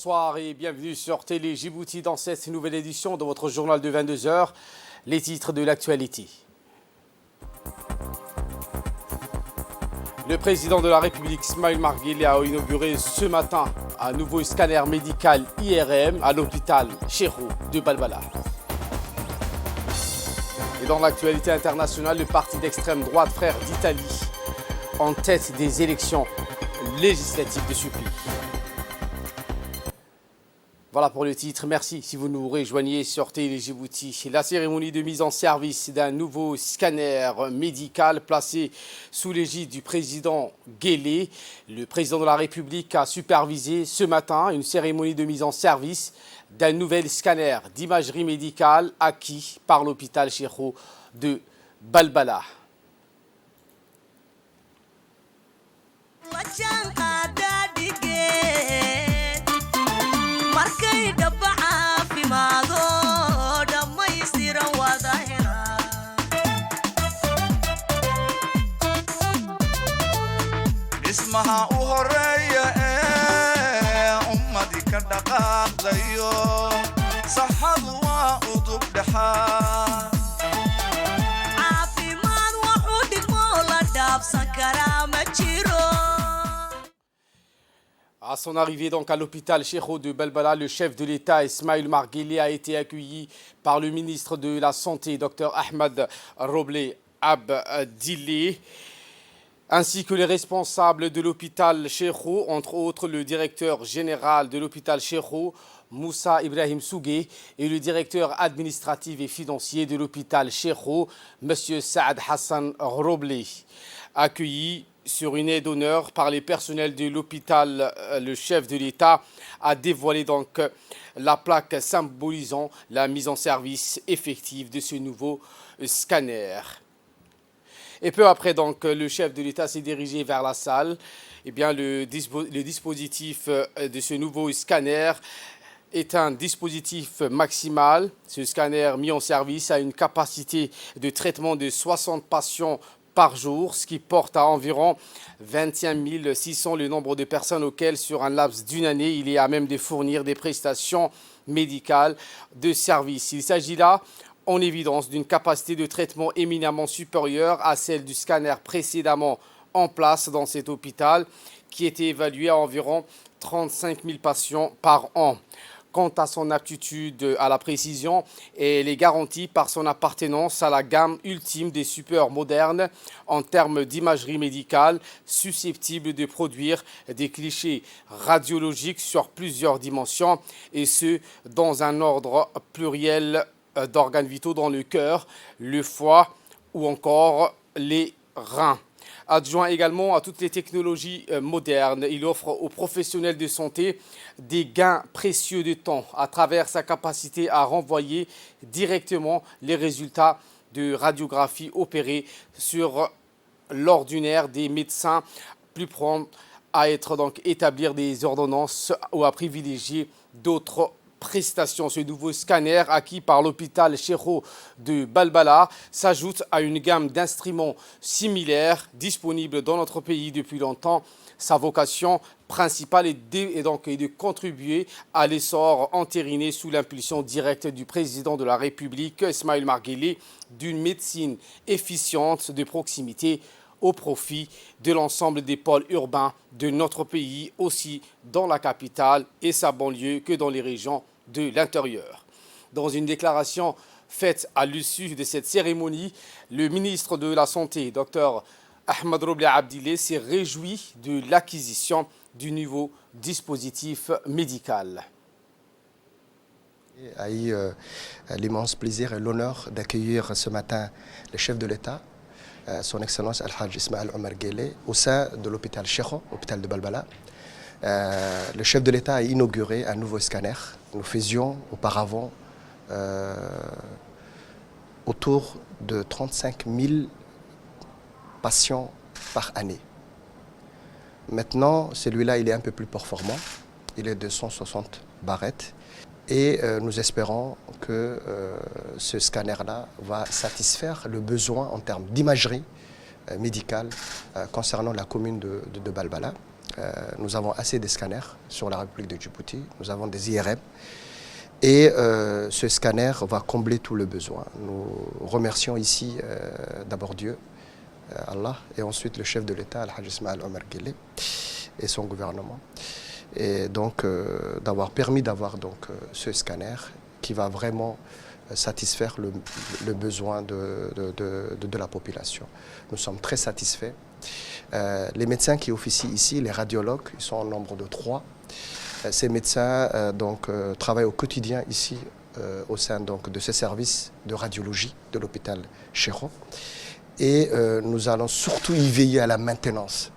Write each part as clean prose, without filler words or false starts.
bonsoir et bienvenue sur Télé Djibouti dans cette nouvelle édition de votre journal de 22 heures. Les titres de l'actualité. Le président de la République, Ismaïl Omar Guelleh, a inauguré ce matin un nouveau scanner médical IRM à l'hôpital Cheikho de Balbala. Et dans l'actualité internationale, le parti d'extrême droite Frères d'Italie en tête des élections législatives de ce pays. Voilà pour le titre. Merci si vous nous rejoignez sur Télé Djibouti. La cérémonie de mise en service d'un nouveau scanner médical placé sous l'égide du président Guelleh. Le président de la République a supervisé ce matin une cérémonie de mise en service d'un nouvel scanner d'imagerie médicale acquis par l'hôpital Cheikho de Balbala. اسمها وهرية أمدي كدقاق زيو صحد وأضب دحا عافي ما وحود المولى داب سكرا مجيرو. À son arrivée donc à l'hôpital Cheikho de Balbala, le chef de l'État Ismaïl Omar Guelleh a été accueilli par le ministre de la Santé, Dr Ahmed Robleh Abdillah, ainsi que les responsables de l'hôpital Cheikho, entre autres le directeur général de l'hôpital Cheikho, Moussa Ibrahim Sougué, et le directeur administratif et financier de l'hôpital Cheikho, M. Saad Hassan Robleh. Accueillis sur une aide d'honneur par les personnels de l'hôpital, le chef de l'État a dévoilé donc la plaque symbolisant la mise en service effective de ce nouveau scanner. Et peu après, donc, le chef de l'État s'est dirigé vers la salle. Eh bien, le dispositif de ce nouveau scanner est un dispositif maximal. Ce scanner mis en service a une capacité de traitement de 60 patients par jour, ce qui porte à environ 25 600 le nombre de personnes auxquelles, sur un laps d'une année, il est à même de fournir des prestations médicales de service. Il s'agit là en évidence d'une capacité de traitement éminemment supérieure à celle du scanner précédemment en place dans cet hôpital, qui était évalué à environ 35 000 patients par an. Quant à son aptitude à la précision, elle est garantie par son appartenance à la gamme ultime des super modernes en termes d'imagerie médicale, susceptible de produire des clichés radiologiques sur plusieurs dimensions, et ce, dans un ordre pluriel d'organes vitaux dans le cœur, le foie ou encore les reins. Adjoint également à toutes les technologies modernes, il offre aux professionnels de santé des gains précieux de temps à travers sa capacité à renvoyer directement les résultats de radiographie opérés sur l'ordinaire des médecins, plus prompts à être donc établir des ordonnances ou à privilégier d'autres prestations. Ce nouveau scanner acquis par l'hôpital Cheikho de Balbala s'ajoute à une gamme d'instruments similaires disponibles dans notre pays depuis longtemps. Sa vocation principale est de contribuer à l'essor entériné sous l'impulsion directe du président de la République, Ismaïl Omar Guelleh, d'une médecine efficiente de proximité au profit de l'ensemble des pôles urbains de notre pays, aussi dans la capitale et sa banlieue que dans les régions de l'intérieur. Dans une déclaration faite à l'issue de cette cérémonie, le ministre de la Santé, Dr Ahmed Robleh Abdillah, s'est réjoui de l'acquisition du nouveau dispositif médical. A eu l'immense plaisir et l'honneur d'accueillir ce matin le chef de l'État, son Excellence Al-Hajj Ismaïl Omar Guelleh, au sein de l'hôpital Cheikho, hôpital de Balbala. Le chef de l'État a inauguré un nouveau scanner. Nous faisions auparavant autour de 35 000 patients par année. Maintenant, celui-là, il est un peu plus performant. Il est de 160 barrettes. Et nous espérons que ce scanner-là va satisfaire le besoin en termes d'imagerie médicale concernant la commune de Balbala. Nous avons assez de scanners sur la République de Djibouti. Nous avons des IRM. Et ce scanner va combler tout le besoin. Nous remercions ici d'abord Dieu, Allah, et ensuite le chef de l'État, Al-Hajj Ismail Omar Guelleh, et son gouvernement. Et donc d'avoir permis d'avoir ce scanner qui va vraiment satisfaire le besoin de la population. Nous sommes très satisfaits. Les médecins qui officient ici, les radiologues, ils sont en nombre de 3. Ces médecins travaillent au quotidien ici au sein de ce service de radiologie de l'hôpital Chéro. Et nous allons surtout y veiller à la maintenance.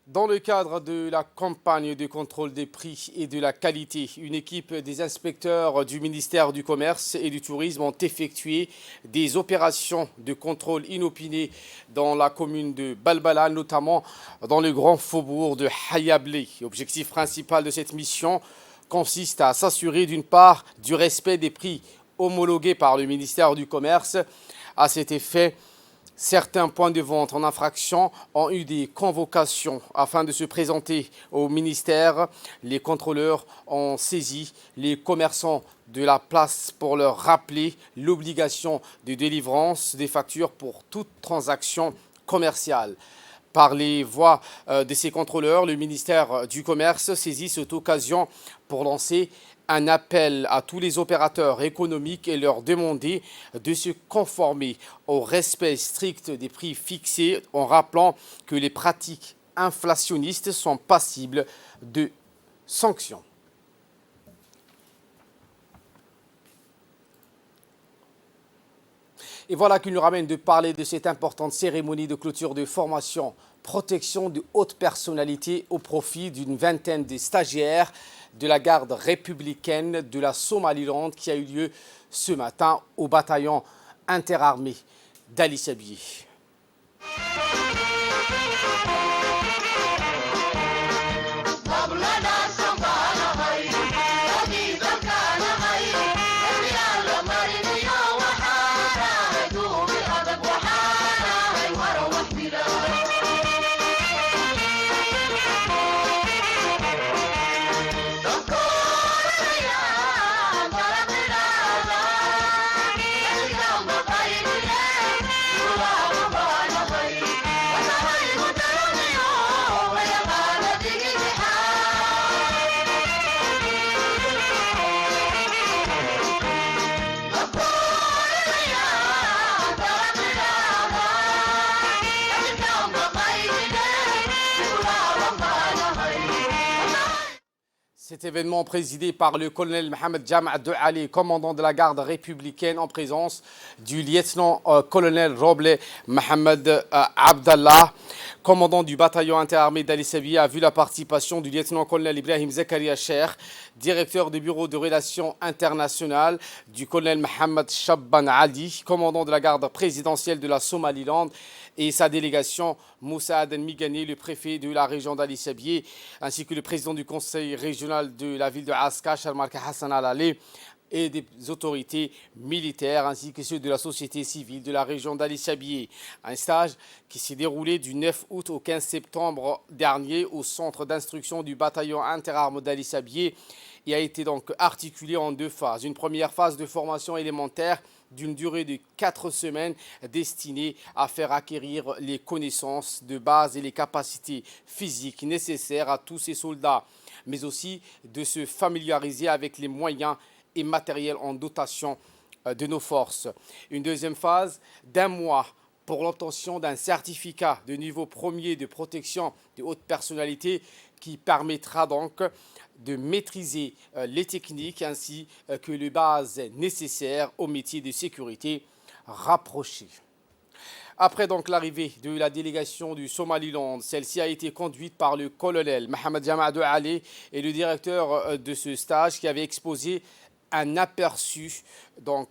Dans le cadre de la campagne de contrôle des prix et de la qualité, une équipe des inspecteurs du ministère du Commerce et du Tourisme ont effectué des opérations de contrôle inopinées dans la commune de Balbala, notamment dans le grand faubourg de Hayablé. L'objectif principal de cette mission consiste à s'assurer d'une part du respect des prix homologués par le ministère du Commerce. À cet effet, certains points de vente en infraction ont eu des convocations afin de se présenter au ministère. Les contrôleurs ont saisi les commerçants de la place pour leur rappeler l'obligation de délivrance des factures pour toute transaction commerciale. Par les voies de ces contrôleurs, le ministère du Commerce saisit cette occasion pour lancer un appel à tous les opérateurs économiques et leur demander de se conformer au respect strict des prix fixés en rappelant que les pratiques inflationnistes sont passibles de sanctions. Et voilà qui nous ramène de parler de cette importante cérémonie de clôture de formation, protection de hautes personnalités au profit d'une vingtaine de stagiaires de la garde républicaine de la Somaliland qui a eu lieu ce matin au bataillon interarmé d'Ali Sabié. Cet événement présidé par le colonel Mohamed Jama' Douali, commandant de la garde républicaine, en présence du lieutenant-colonel Roble Mohamed Abdallah, commandant du bataillon interarmé d'Ali Sabié, a vu la participation du lieutenant-colonel Ibrahim Zakaria Cheikh, directeur du bureau de relations internationales, du colonel Mohamed Shabban Ali, commandant de la garde présidentielle de la Somaliland, et sa délégation Moussa Aden Migani, le préfet de la région d'Ali Sabié, ainsi que le président du conseil régional de la ville de Aska, Sharmarka Hassan Al-Ali, et des autorités militaires ainsi que ceux de la société civile de la région d'Ali Sabié. Un stage qui s'est déroulé du 9 août au 15 septembre dernier au centre d'instruction du bataillon interarmes d'Ali Sabié et a été donc articulé en 2 phases. Une première phase de formation élémentaire d'une durée de 4 semaines destinée à faire acquérir les connaissances de base et les capacités physiques nécessaires à tous ces soldats, mais aussi de se familiariser avec les moyens et matériels en dotation de nos forces. Une deuxième phase d'1 mois pour l'obtention d'un certificat de niveau premier de protection de haute personnalité qui permettra donc de maîtriser les techniques ainsi que les bases nécessaires au métier de sécurité rapproché. Après donc l'arrivée de la délégation du Somaliland, celle-ci a été conduite par le colonel Mohamed Jama' Douali et le directeur de ce stage qui avait exposé un aperçu donc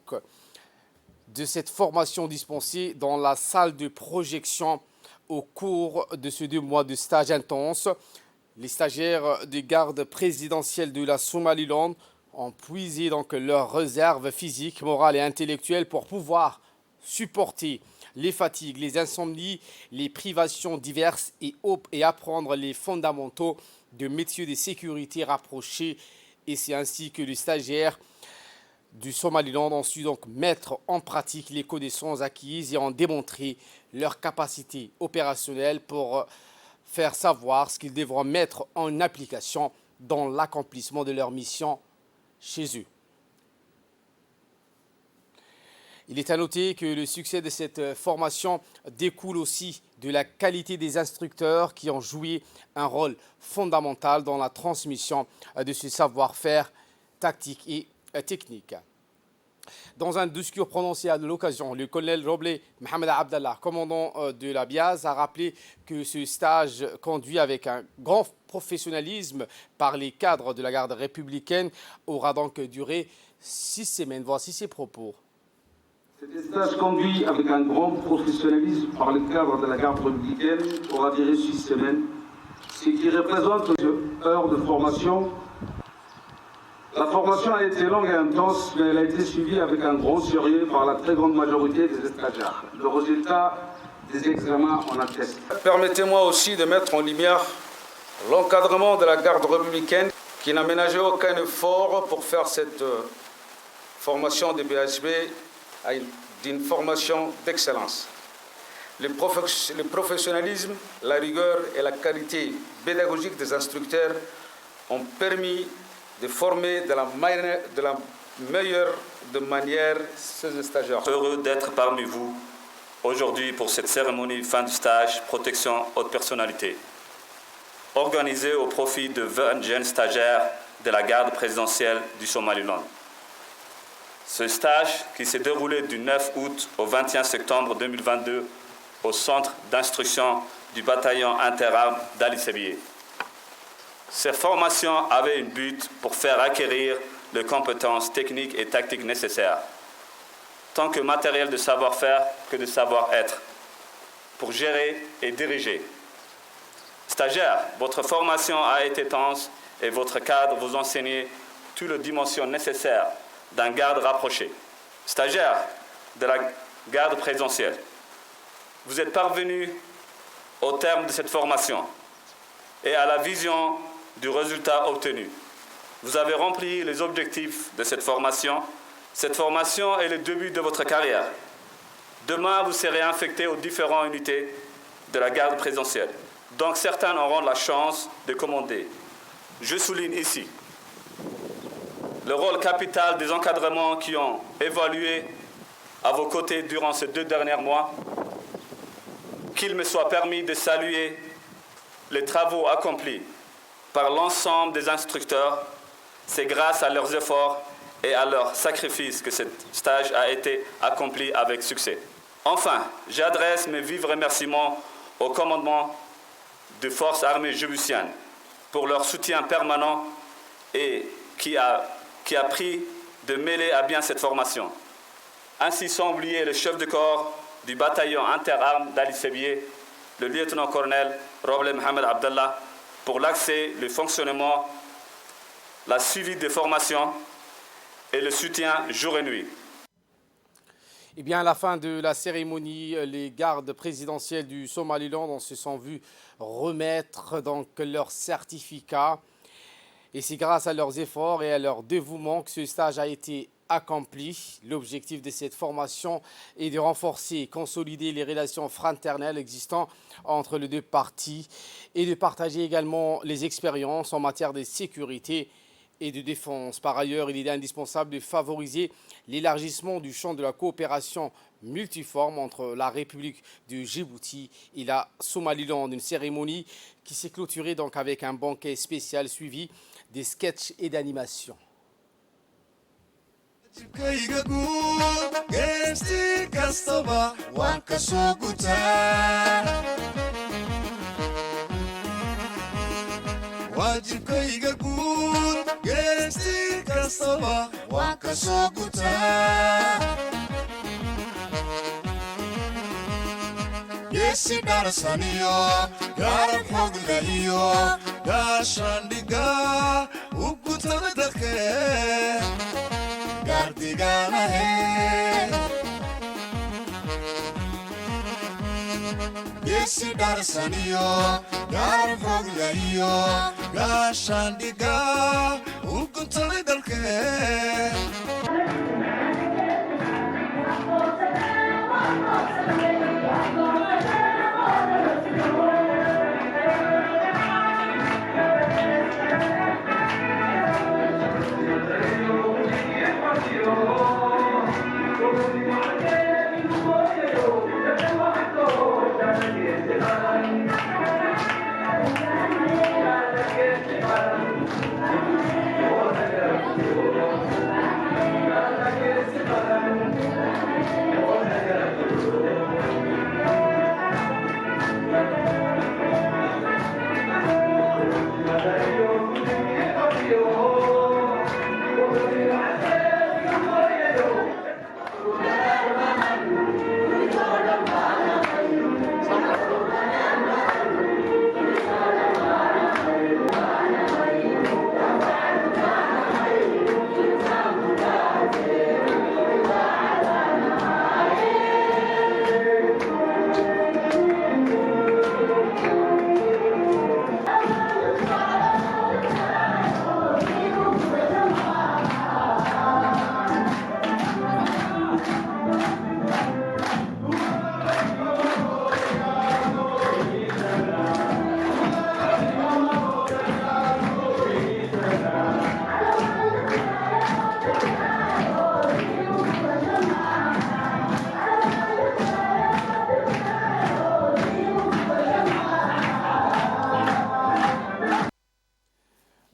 de cette formation dispensée dans la salle de projection au cours de ces 2 mois de stage intense. Les stagiaires des gardes présidentielles de la Somaliland ont puisé donc leurs réserves physiques, morales et intellectuelles pour pouvoir supporter les fatigues, les insomnies, les privations diverses et apprendre les fondamentaux de métiers de sécurité rapprochés. Et c'est ainsi que les stagiaires du Somaliland ont su donc mettre en pratique les connaissances acquises et ont démontré leur capacité opérationnelle pour faire savoir ce qu'ils devront mettre en application dans l'accomplissement de leur mission chez eux. Il est à noter que le succès de cette formation découle aussi de la qualité des instructeurs qui ont joué un rôle fondamental dans la transmission de ce savoir-faire tactique et technique. Dans un discours prononcé à l'occasion, le colonel Roblé Mohamed Abdallah, commandant de la BIAS, a rappelé que ce stage conduit avec un grand professionnalisme par les cadres de la garde républicaine aura donc duré 6 semaines. Voici ses propos. Cet stage conduit avec un grand professionnalisme par les cadres de la garde républicaine aura duré 6 semaines, ce qui représente une heure de formation. La formation a été longue et intense, mais elle a été suivie avec un grand sérieux par la très grande majorité des stagiaires. Le résultat des examens en atteste. Permettez-moi aussi de mettre en lumière l'encadrement de la garde républicaine qui n'a ménagé aucun effort pour faire cette formation de BHB d'une formation d'excellence. Le professionnalisme, la rigueur et la qualité pédagogique des instructeurs ont permis de former de la meilleure manière ces stagiaires. Heureux d'être parmi vous aujourd'hui pour cette cérémonie fin du stage protection haute personnalité, organisée au profit de 20 jeunes stagiaires de la garde présidentielle du Somaliland. Ce stage, qui s'est déroulé du 9 août au 21 septembre 2022 au centre d'instruction du bataillon interarmes d'Ali Sebiye. Cette formation avait un but pour faire acquérir les compétences techniques et tactiques nécessaires, tant que matériel de savoir-faire que de savoir-être, pour gérer et diriger. Stagiaires, votre formation a été intense et votre cadre vous enseigne toutes les dimensions nécessaires d'un garde rapproché. Stagiaires de la garde présidentielle, vous êtes parvenus au terme de cette formation et à la vision du résultat obtenu. Vous avez rempli les objectifs de cette formation. Cette formation est le début de votre carrière. Demain, vous serez affecté aux différentes unités de la garde présidentielle. Donc certains auront la chance de commander. Je souligne ici le rôle capital des encadrements qui ont évolué à vos côtés durant ces 2 derniers mois. Qu'il me soit permis de saluer les travaux accomplis par l'ensemble des instructeurs. C'est grâce à leurs efforts et à leurs sacrifices que ce stage a été accompli avec succès. Enfin, j'adresse mes vifs remerciements au commandement des forces armées djiboutiennes pour leur soutien permanent et qui a pris de mêler à bien cette formation. Ainsi, sans oublier le chef de corps du bataillon interarmes d'Ali Sebiye, le lieutenant-colonel Roblé Mohamed Abdallah, pour l'accès, le fonctionnement, la suivi des formations et le soutien jour et nuit. Eh bien, à la fin de la cérémonie, les gardes présidentielles du Somaliland se sont vus remettre donc leur certificat. Et c'est grâce à leurs efforts et à leur dévouement que ce stage a été accompli. L'objectif de cette formation est de renforcer et consolider les relations fraternelles existantes entre les deux parties et de partager également les expériences en matière de sécurité et de défense. Par ailleurs, il est indispensable de favoriser l'élargissement du champ de la coopération multiforme entre la République du Djibouti et la Somaliland. Une cérémonie qui s'est clôturée donc avec un banquet spécial suivi des sketchs et d'animations. Yesi darasaniyo, garab hoglayo, gashandiga, ukutabedake, gardigana he. geesi dharsaniyo gaarab xoogla iyo gaashaandhiga u guntaday dalkeen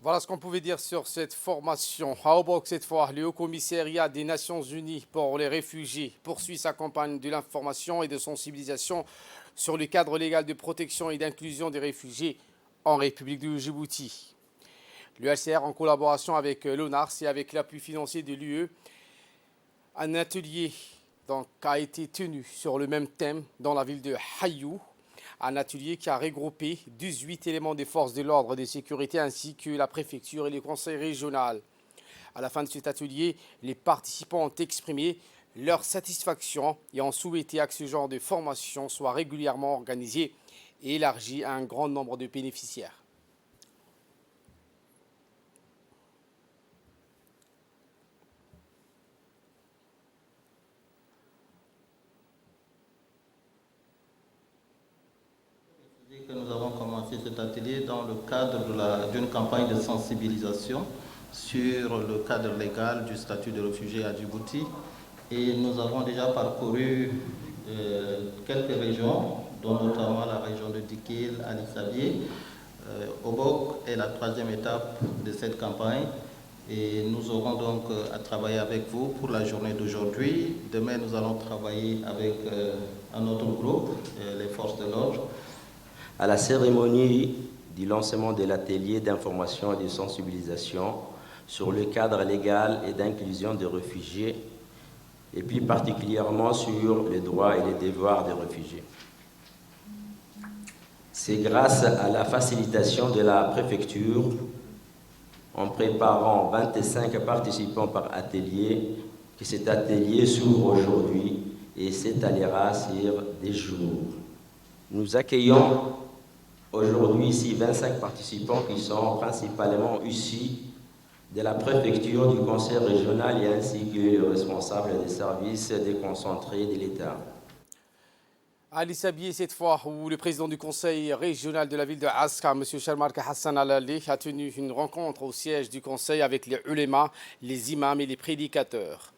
Voilà ce qu'on pouvait dire sur cette formation. À Obok, cette fois, le Haut-Commissariat des Nations Unies pour les réfugiés poursuit sa campagne de l'information et de sensibilisation sur le cadre légal de protection et d'inclusion des réfugiés en République de Djibouti. Le HCR, en collaboration avec l'ONARS et avec l'appui financier de l'UE, un atelier a été tenu sur le même thème dans la ville de Hayou. Un atelier qui a regroupé 18 éléments des forces de l'ordre et de sécurité ainsi que la préfecture et le conseil régional. À la fin de cet atelier, les participants ont exprimé leur satisfaction et ont souhaité que ce genre de formation soit régulièrement organisé et élargi à un grand nombre de bénéficiaires. Que nous avons commencé cet atelier dans le cadre d'une campagne de sensibilisation sur le cadre légal du statut de réfugié à Djibouti. Et nous avons déjà parcouru quelques régions, dont notamment la région de Dikil, Ali Sabié. Obok est la troisième étape de cette campagne. Et nous aurons donc à travailler avec vous pour la journée d'aujourd'hui. Demain, nous allons travailler avec un autre groupe, les forces de l'ordre. À la cérémonie du lancement de l'atelier d'information et de sensibilisation sur le cadre légal et d'inclusion des réfugiés, et plus particulièrement sur les droits et les devoirs des réfugiés. C'est grâce à la facilitation de la préfecture, en préparant 25 participants par atelier, que cet atelier s'ouvre aujourd'hui et s'étalera sur des jours. Nous accueillons aujourd'hui ici 25 participants qui sont principalement issus de la préfecture, du conseil régional et ainsi que les responsables des services déconcentrés de l'État. Ali Sabié, cette fois, où le président du conseil régional de la ville de Aska, M. Sharmark Hassan Al-Ali, a tenu une rencontre au siège du conseil avec les ulémas, les imams et les prédicateurs.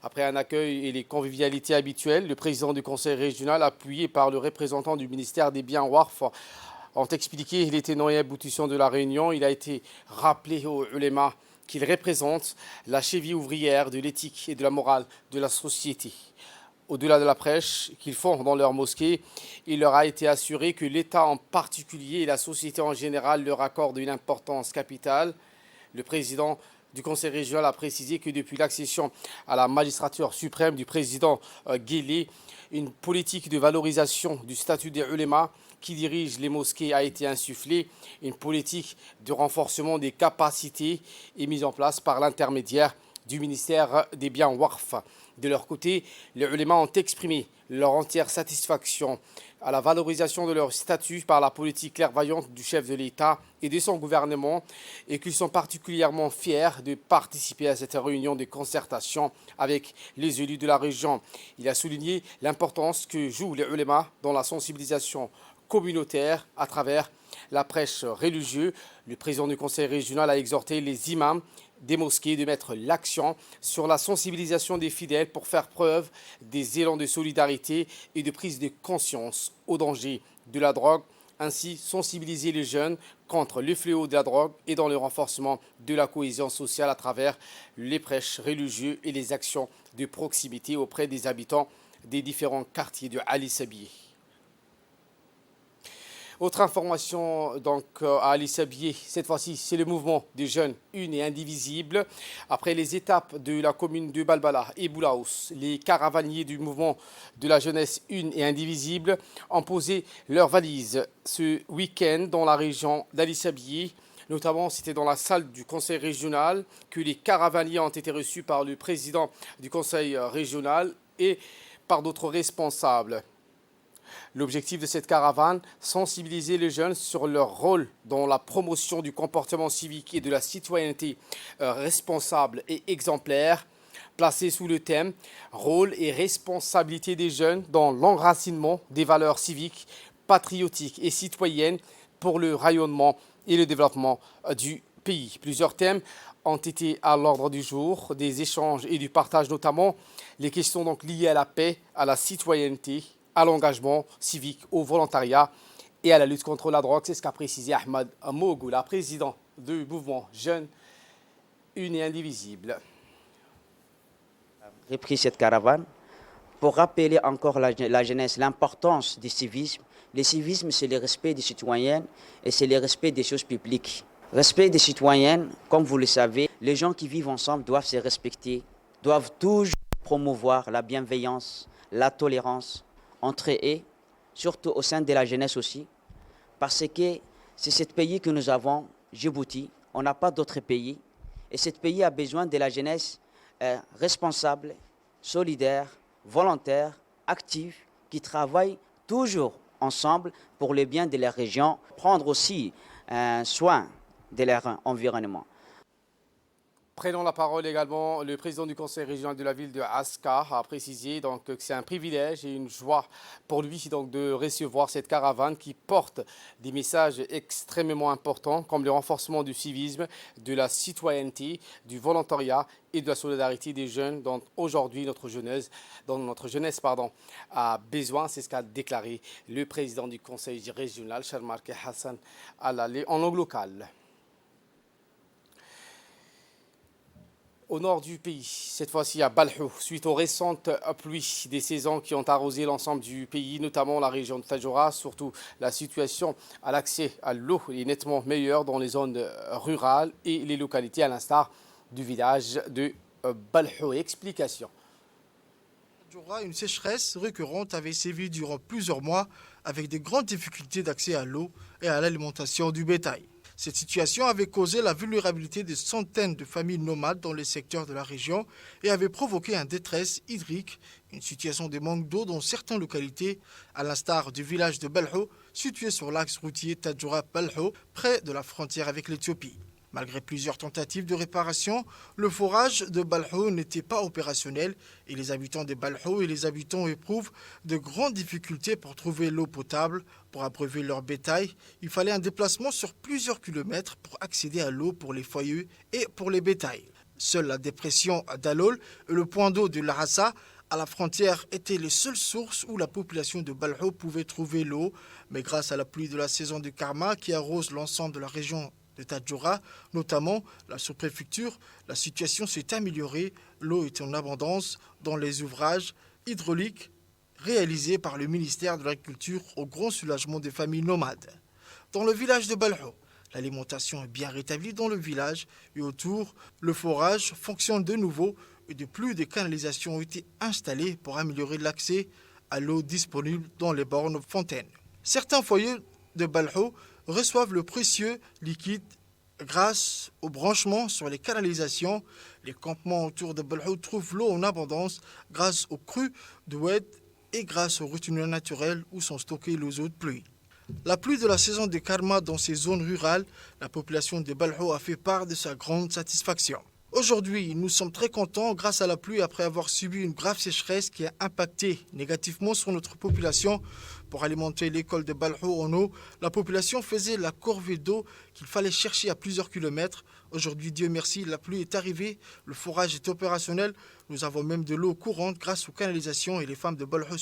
Après un accueil et les convivialités habituelles, le président du conseil régional, appuyé par le représentant du ministère des Biens Warf, ont expliqué les tenants et aboutissants de la réunion. Il a été rappelé aux ulémas qu'ils représentent la cheville ouvrière de l'éthique et de la morale de la société. Au-delà de la prêche qu'ils font dans leur mosquée, il leur a été assuré que l'État en particulier et la société en général leur accordent une importance capitale. Le président du conseil régional a précisé que depuis l'accession à la magistrature suprême du président Guélé, une politique de valorisation du statut des ulémas qui dirige les mosquées a été insufflée. Une politique de renforcement des capacités est mise en place par l'intermédiaire du ministère des biens Waqf. De leur côté, les ulémas ont exprimé leur entière satisfaction à la valorisation de leur statut par la politique clairvoyante du chef de l'État et de son gouvernement et qu'ils sont particulièrement fiers de participer à cette réunion de concertation avec les élus de la région. Il a souligné l'importance que jouent les ulémas dans la sensibilisation communautaire à travers la prêche religieuse. Le président du conseil régional a exhorté les imams des mosquées de mettre l'accent sur la sensibilisation des fidèles pour faire preuve des élans de solidarité et de prise de conscience au danger de la drogue, ainsi sensibiliser les jeunes contre le fléau de la drogue et dans le renforcement de la cohésion sociale à travers les prêches religieuses et les actions de proximité auprès des habitants des différents quartiers de Ali Sabieh. Autre information donc à Ali Sabieh, cette fois-ci c'est le mouvement des jeunes une et indivisible. Après les étapes de la commune de Balbala et Boulaous, les caravaniers du mouvement de la jeunesse une et indivisible ont posé leurs valises ce week-end dans la région d'Ali Sabieh. Notamment, c'était dans la salle du conseil régional que les caravaniers ont été reçus par le président du conseil régional et par d'autres responsables. L'objectif de cette caravane, sensibiliser les jeunes sur leur rôle dans la promotion du comportement civique et de la citoyenneté responsable et exemplaire, placé sous le thème « Rôle et responsabilité des jeunes dans l'enracinement des valeurs civiques, patriotiques et citoyennes pour le rayonnement et le développement du pays ». Plusieurs thèmes ont été à l'ordre du jour, des échanges et du partage, notamment les questions donc liées à la paix, à la citoyenneté, à l'engagement civique, au volontariat et à la lutte contre la drogue. C'est ce qu'a précisé Ahmad Mogoula, président du mouvement Jeunes une et indivisible. J'ai pris cette caravane pour rappeler encore la jeunesse l'importance du civisme. Le civisme, c'est le respect des citoyens et c'est le respect des choses publiques. Respect des citoyens, comme vous le savez, les gens qui vivent ensemble doivent se respecter, doivent toujours promouvoir la bienveillance, la tolérance entre eux, surtout au sein de la jeunesse aussi, parce que c'est ce pays que nous avons, Djibouti, on n'a pas d'autre pays, et ce pays a besoin de la jeunesse responsable, solidaire, volontaire, active, qui travaille toujours ensemble pour le bien de la région, prendre aussi soin de leur environnement. Prenons la parole également, le président du conseil régional de la ville de Aska a précisé donc que c'est un privilège et une joie pour lui donc de recevoir cette caravane qui porte des messages extrêmement importants comme le renforcement du civisme, de la citoyenneté, du volontariat et de la solidarité des jeunes dont aujourd'hui notre jeunesse a besoin. C'est ce qu'a déclaré le président du conseil régional, Charmarke Hassan Alale, en langue locale. Au nord du pays, cette fois-ci à Balhou, suite aux récentes pluies des saisons qui ont arrosé l'ensemble du pays, notamment la région de Tadjoura, surtout la situation à l'accès à l'eau est nettement meilleure dans les zones rurales et les localités à l'instar du village de Balhou. Explication. Une sécheresse récurrente avait sévi durant plusieurs mois avec de grandes difficultés d'accès à l'eau et à l'alimentation du bétail. Cette situation avait causé la vulnérabilité de centaines de familles nomades dans les secteurs de la région et avait provoqué un détresse hydrique, une situation de manque d'eau dans certaines localités, à l'instar du village de Balhou, situé sur l'axe routier Tadjoura-Balhou, près de la frontière avec l'Éthiopie. Malgré plusieurs tentatives de réparation, le forage de Balhou n'était pas opérationnel et les habitants de Balhou et les habitants éprouvent de grandes difficultés pour trouver l'eau potable. Pour abreuver leur bétail, il fallait un déplacement sur plusieurs kilomètres pour accéder à l'eau pour les foyers et pour les bétails. Seule la dépression d'Alol et le point d'eau de Larassa à la frontière étaient les seules sources où la population de Balhou pouvait trouver l'eau. Mais grâce à la pluie de la saison de Karma qui arrose l'ensemble de la région de Tadjoura, notamment la sous-préfecture, la situation s'est améliorée. L'eau est en abondance dans les ouvrages hydrauliques réalisés par le ministère de l'Agriculture au grand soulagement des familles nomades. Dans le village de Balhou, l'alimentation est bien rétablie dans le village et autour, le forage fonctionne de nouveau et de plus de canalisations ont été installées pour améliorer l'accès à l'eau disponible dans les bornes fontaines. Certains foyers de Balhou reçoivent le précieux liquide Grâce au branchement sur les canalisations, les campements autour de Balhou trouvent l'eau en abondance grâce aux crues de Oued et grâce aux retenues naturelles où sont stockées les eaux de pluie. La pluie de la saison des Karma dans ces zones rurales, la population de Balhou a fait part de sa grande satisfaction. Aujourd'hui, nous sommes très contents grâce à la pluie après avoir subi une grave sécheresse qui a impacté négativement sur notre population. Pour alimenter l'école de Balhou en eau, la population faisait la corvée d'eau qu'il fallait chercher à plusieurs kilomètres. Aujourd'hui, Dieu merci, la pluie est arrivée, le forage est opérationnel. Nous avons même de l'eau courante grâce aux canalisations et les femmes de Balhou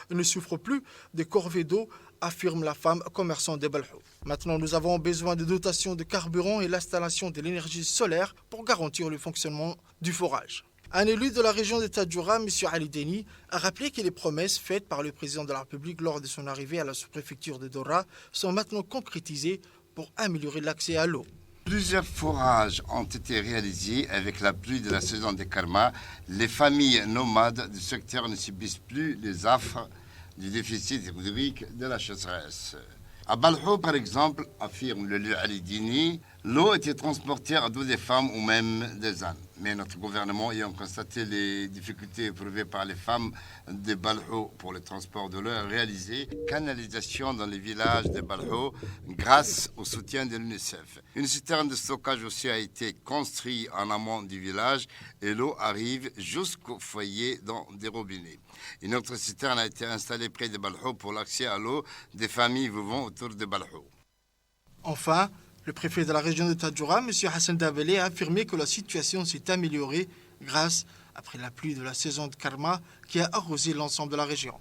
ne souffrent plus des corvées d'eau, affirme la femme commerçante de Balhou. Maintenant, nous avons besoin de dotation de carburant et l'installation de l'énergie solaire pour garantir le fonctionnement du forage. Un élu de la région de Tadjoura, M. Ali Deni, a rappelé que les promesses faites par le président de la République lors de son arrivée à la sous-préfecture de Dora sont maintenant concrétisées pour améliorer l'accès à l'eau. Plusieurs forages ont été réalisés avec la pluie de la saison des Karma. Les familles nomades du secteur ne subissent plus les affres du déficit hydrique de la sécheresse. À Balhou, par exemple, affirme le lieu Ali Dini, l'eau était transportée à dos des femmes ou même des ânes. Mais notre gouvernement, ayant constaté les difficultés éprouvées par les femmes de Balhou pour le transport de l'eau, a réalisé canalisation dans les villages de Balhou grâce au soutien de l'UNICEF. Une citerne de stockage aussi a été construite en amont du village et l'eau arrive jusqu'au foyer dans des robinets. Une autre citerne a été installée près de Balhou pour l'accès à l'eau des familles vivant autour de Balhou. Enfin, le préfet de la région de Tadjoura, M. Hassan Dabelé, a affirmé que la situation s'est améliorée grâce après la pluie de la saison de Karma qui a arrosé l'ensemble de la région.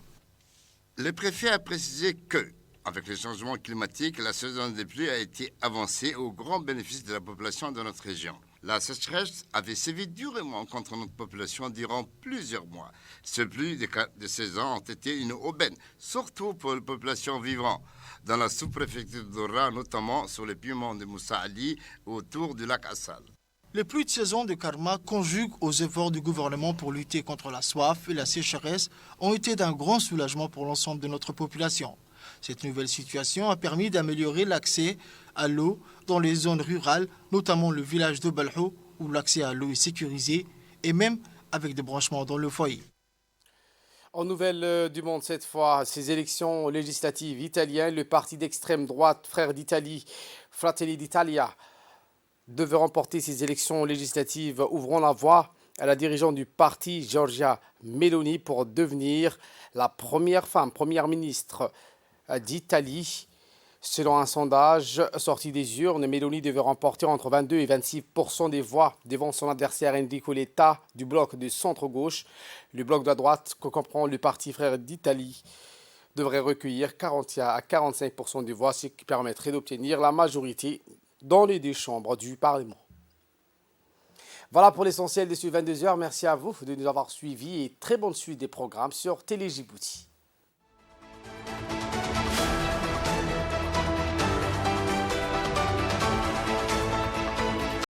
Le préfet a précisé que, avec les changements climatiques, la saison des pluies a été avancée au grand bénéfice de la population de notre région. La sécheresse avait sévi durement contre notre population durant plusieurs mois. Ces pluies de saison ont été une aubaine, surtout pour les populations vivant dans la sous-préfecture de Dora, notamment sur les piments de Moussa Ali autour du lac Assal. Les pluies de saison de Karma, conjuguées aux efforts du gouvernement pour lutter contre la soif et la sécheresse, ont été d'un grand soulagement pour l'ensemble de notre population. Cette nouvelle situation a permis d'améliorer l'accès à l'eau dans les zones rurales, notamment le village de Balhou, où l'accès à l'eau est sécurisé, et même avec des branchements dans le foyer. En nouvelle du monde cette fois, ces élections législatives italiennes, le parti d'extrême droite Frères d'Italie, Fratelli d'Italia, devait remporter ces élections législatives, ouvrant la voie à la dirigeante du parti, Giorgia Meloni, pour devenir la première femme première ministre d'Italie. Selon un sondage sorti des urnes, Meloni devait remporter entre 22 et 26% des voix devant son adversaire Enrico Letta du bloc de centre-gauche. Le bloc de la droite, que comprend le parti Frères d'Italie, devrait recueillir 40 à 45% des voix, ce qui permettrait d'obtenir la majorité dans les deux chambres du Parlement. Voilà pour l'essentiel de ce 22h. Merci à vous de nous avoir suivis et très bonne suite des programmes sur Télé Djibouti.